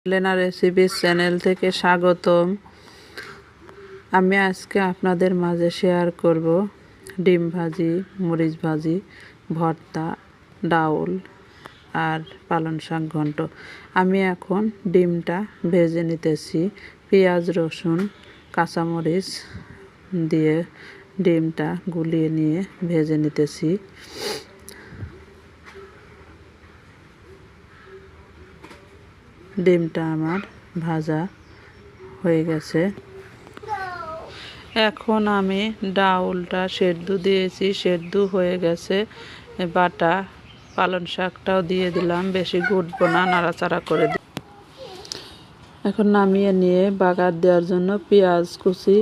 লেনা recipes channel থেকে স্বাগতম। আমি আজকে আপনাদের মাঝে শেয়ার করব ডিম ভাজি, মরিচ ভাজি, ভর্তা, ডাউল আর পালং শাক ঘন্ট। আমি এখন ডিমটা ভেজে নিতেছি। পেঁয়াজ, রসুন, কাঁচামরিচ দিয়ে ডিমটা গুলিয়ে নিয়ে ভেজে নিতেছি। ডিমটা আমার ভাজা হয়ে গেছে। এখন আমি ডাউলটা সেদ্ধ দিয়েছি, সেদ্ধ হয়ে গেছে। বাটা পালং শাকটাও দিয়ে দিলাম, বেশি ঘুটবো না, নাড়াচাড়া করে দিই। এখন নামিয়ে নিয়ে বাগার দেওয়ার জন্য পেঁয়াজ কুচি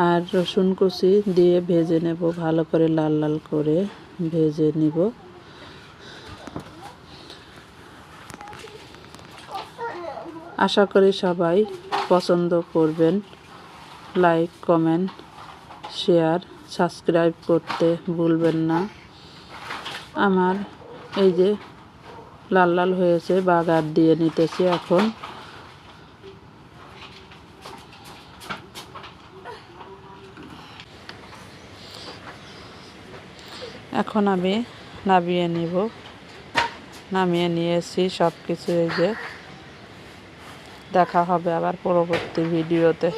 আর রসুন কুচি দিয়ে ভেজে নেব, ভালো করে লাল লাল করে ভেজে নিব। আশা করি সবাই পছন্দ করবেন। লাইক, কমেন্ট, শেয়ার, সাবস্ক্রাইব করতে ভুলবেন না। আমার এই যে লাল লাল হয়েছে, বাগার দিয়ে নিতেছি। এখন আমি নামিয়ে নিব। নামিয়ে নিয়েছি সব কিছু। এই যে দেখা হবে আবার পরবর্তী ভিডিওতে।